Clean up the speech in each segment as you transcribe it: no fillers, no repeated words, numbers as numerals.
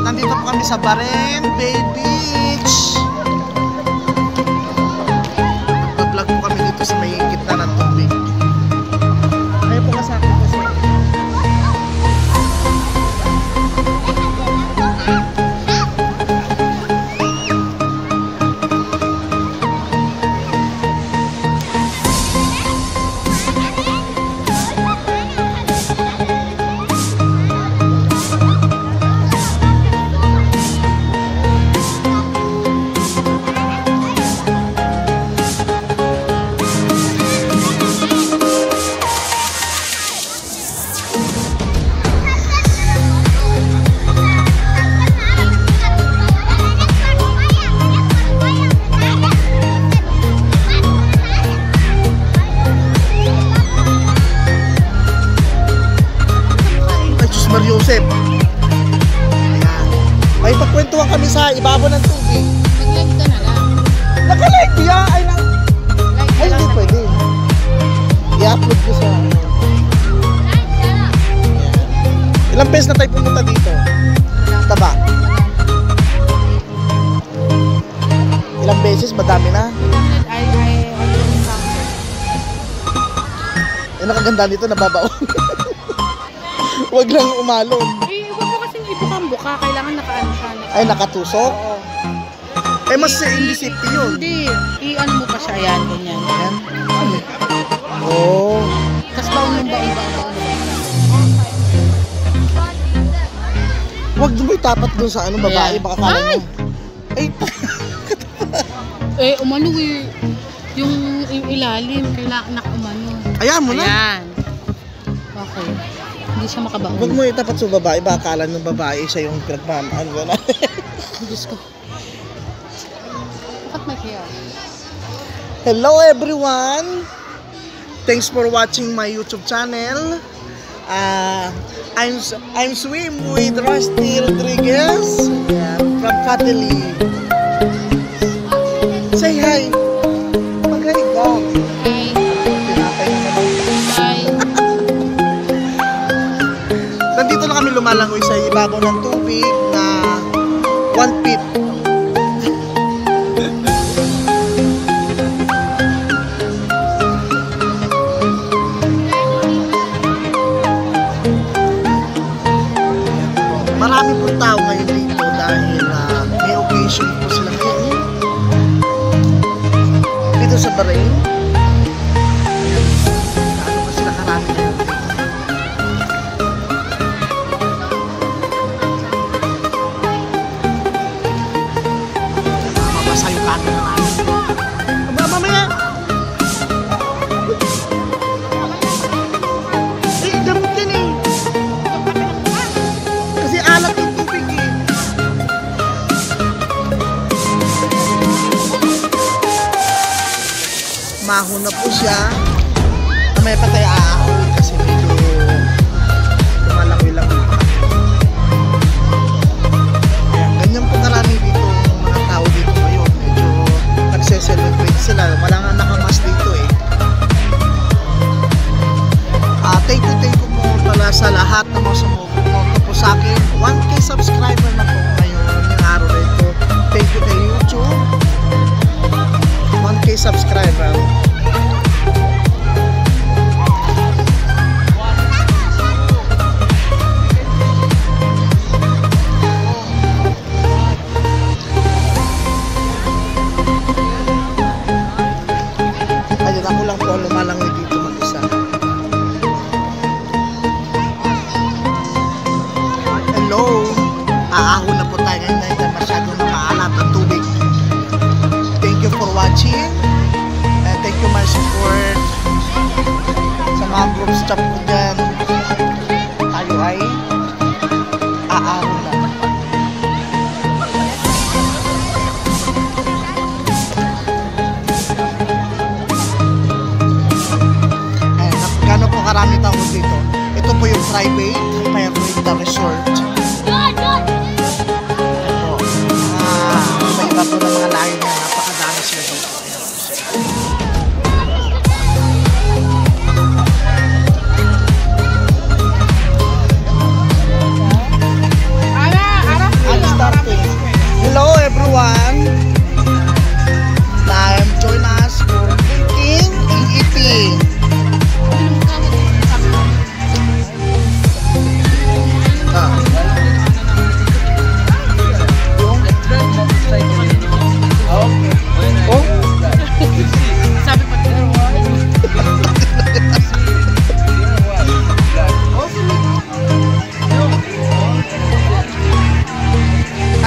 Nandito po kami sa Baren Bay Beach. Nag-vlog po kami dito sa may gitna ng tubig. Ayaw po kasama po sa Joseph. Ayan. Ay, pagkwentuhan kami sa ibabaw ng tubig. Nag-live ka na lang. Naka-live ya? Ay, hindi pwede. I-upload ko sa... Ayan. Ilang beses na tayo pumunta dito? Taba? Ilang beses? Madami na? Yung nakaganda dito, nababaon. Huwag lang umalon. Eh, huwag mo kasing ibukang-buka. Kailangan nakaano siya. Ay, nakatusok? Oo. Eh, mas hindi safety yun. Hindi. I-ano mo pa siya. Yan, ganyan. Ayan. Oo. Tapos baon yung baon. Huwag mo itapat dun sa ano, babae. Ayan. Baka kala mo. Ay! Eh, umano eh. Yung ilalim, kailangan naka-umano. Ayan mo na. Ayan. Okay. Hindi siya makabaon. Huwag mo itapat sa babae. Baka kala ng babae siya yung pinagmam. Ano ba na? Diyos ko. Bakit may kaya? Hello everyone! Thanks for watching my YouTube channel. I'm Swim with Rusty Rodriguez from Fatily. Say hi! Mag-hi ka! Hi. Tinapay na naman. Hi. Nandito na kami lumalangoy sa ibabaw ng tubig na 1 feet. Marami po tao ngayon dito dahil may occasion po sila ngayon dito sa Bahrain. Ano ba sila karami ngayon dito? Umahon na po siya. May patay aahon kasi medyo lumalangoy-langoy pa kami. Ayan, ganyan po karami dito mga tao dito ngayon. Medyo nagse-celebrate sila. Wala nga nakamas dito eh. Thank you po pala sa lahat ng mga sumuporta po sa akin. 1K subscriber na po ngayon yung araw na ito. Thank you kay YouTube. 1K subscriber. Ayun, ako lang po ang lumalangoy dito mag-isa. Hello! Aahon na po tayo ngayon dahil masyadong nakaalat ang tubig. Thank you for watching. And thank you my support sa mga groups chat ko dyan. Tayo ay aahon na. Gano'n po karami tao dito. Ito po yung private Payakwenta Resort. Ito. Iba-iba po ng mga layo na napakadami sila dito. I'm starting. Hello everyone. Now join us for drinking and eating.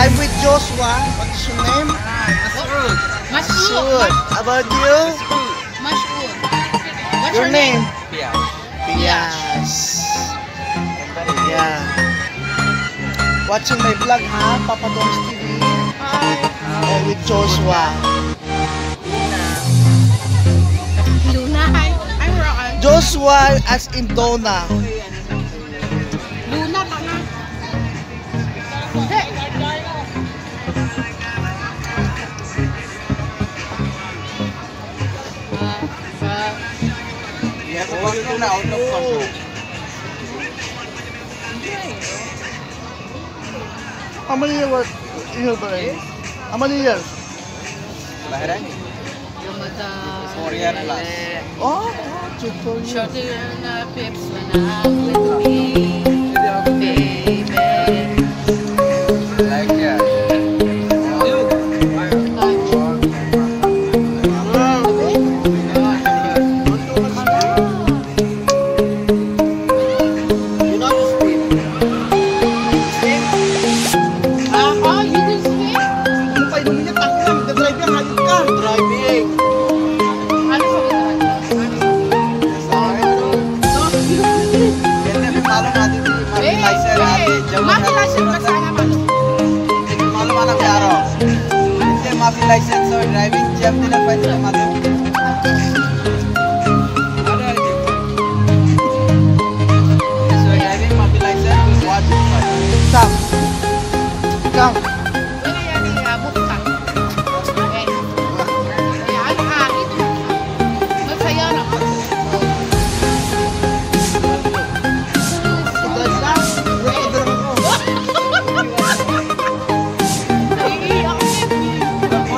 I'm with Joshua. What's your name? Mashroom. How about you? Mashroom. What's Your name? Pias. Pias. Yeah. Watching my vlog, ha? Papa Doms TV. And with Joshua. Luna. Hi. I'm Rowan. Joshua as in Donna. Luna tanga. Hindi. Yes, ito na out of control. How many years in your brain? How many years? Lahiran niyo. Ramadan. 4 years plus. Oh, 2 years. Shorty and pips when I'm with me. Baby. Like that. Oh, you can swim? Ano pa inumin niya? Tangin, nagdadrive yan, hayop ka. Driving. Ano sa mga? Yan na, malo natin si Martin License natin. Mati license ka sana malo. Malo mana pyaro. Hindi, Martin License or driving jam din ang pwede sa mati. So driving Martin License, watch it. Sam. Sam. Ano yan yung bukta? Eh. Ayan, ito. Masaya na ako. Naiiyak ako.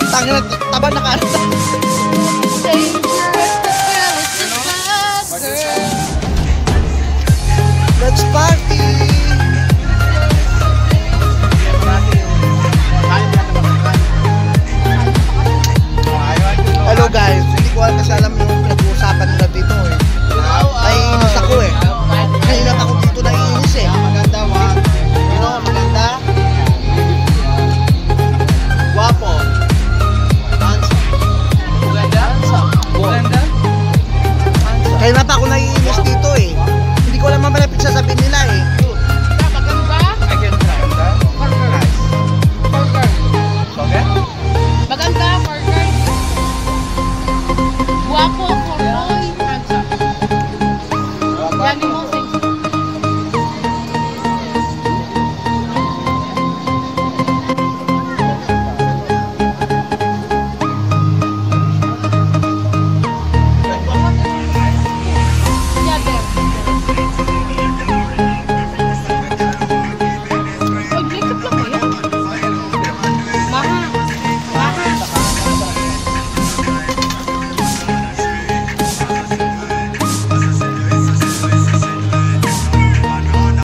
Tangin, taba na ka. Let's party! Hello guys, hindi ko kasi alam yung pinag-uusapan nila dito eh.